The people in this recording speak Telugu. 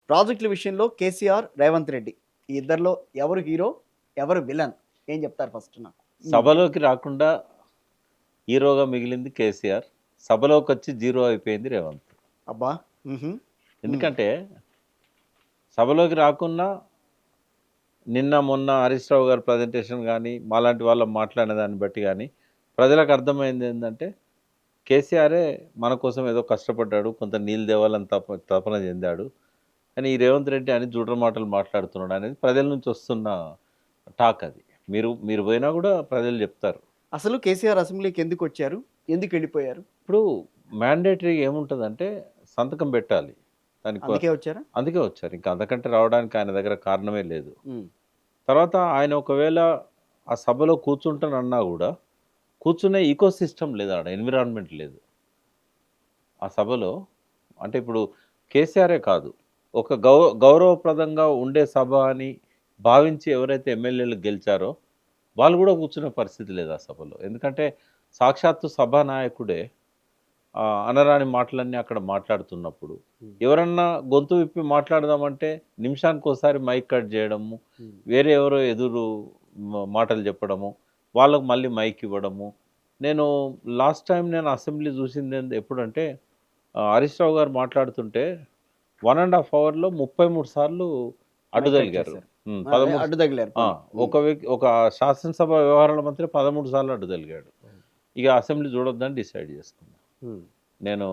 ప్రాజెక్టుల విషయంలో కేసీఆర్, రేవంత్ రెడ్డి ఈ ఇద్దరిలో ఎవరు హీరో? ఎవరు విలన్? ఏం చెప్తారు ఫస్ట్ నాకు? సభలోకి రాకుండా హీరోగా మిగిలింది కేసీఆర్. సభలోకొచ్చి జీరో అయిపోయింది రేవంత్. అబ్బా! హుహు. ఎందుకంటే సభలోకి రాకున్నా మొన్న హరీష్ రావు గారి ప్రజెంటేషన్ గానీ, మాలాంటి వాళ్ళు మాట్లాడిన దాన్ని బట్టి గానీ, ప్రజలకు అర్థమైంది ఏందంటే, కేసీఆరే మన కోసం ఏదో కష్టపడ్డాడు. కొంత నీళ్ళు తేవాలని తపన చెందాడు. కానీ ఈ రేవంత్ రెడ్డి అని జూటర మాటలు మాట్లాడుతున్నాడు అనేది ప్రజల నుంచి వస్తున్న టాక్ అది. మీరు మీరు పోయినా గూడా ప్రజలు చెప్తారు. అసలు కేసీఆర్ అసెంబ్లీకి ఎందుకొచ్చారు? ఎందుకెళ్ళిపోయారు? ఇప్పుడు మ్యాండేటరీ ఏముంటదంటే సంతకం పెట్టాలి. దానికి అందుకే వచ్చారా? అందుకే వచ్చారు. ఇంకా అంతకంటే రావడానికి ఆయన దగ్గర కారణమే లేదు. హ్మ్. తర్వాత ఆయన ఒకవేళ ఆ సభలో కూర్చుంటానన్నా గూడా, కూర్చునే ఇకోసిస్టమ్ లేదు ఆడ. ఎన్విరాన్మెంట్ లేదు. ఆ సభలో అంటే ఇప్పుడు కేసీఆరే కాదు. ఒక గౌరవప్రదంగా ఉండే సభ అని భావించి ఎవరైతే ఎమ్మెల్యేలు గెలిచారో, వాళ్ళు గూడా కూర్చునే పరిస్థితి లేదు ఆ సభలో. ఎందుకంటే సాక్షాత్తు సభానాయకుడే అనరాని మాటలన్నీ అక్కడ మాట్లాడుతున్నప్పుడు, ఎవరన్నా గొంతు విప్పి మాట్లాడదామంటే నిమిషానికోసారి మైక్ కట్ చేయడము, వేరే ఎవరో ఎదురు మాటలు చెప్పడము, వాళ్ళకు మళ్ళీ మైక్ ఇవ్వడము. నేను లాస్ట్ టైం అసెంబ్లీ చూసింది ఎప్పుడంటే హరీష్ రావు గారు మాట్లాడుతుంటే 1½ అవర్‌లో 33 సార్లు అడ్డు మైక్ కట్ తగిలారు. చేశారు. అదే 13 అడ్డు తగిలారు. ఆ! ఒక శాసనసభ వ్యవహారాల మంత్రి 13 సార్లు అడ్డు తగిలాడు. ఇక అసెంబ్లీ చూడొద్దని డిసైడ్ చేసుకున్నా. హ్మ్. నేను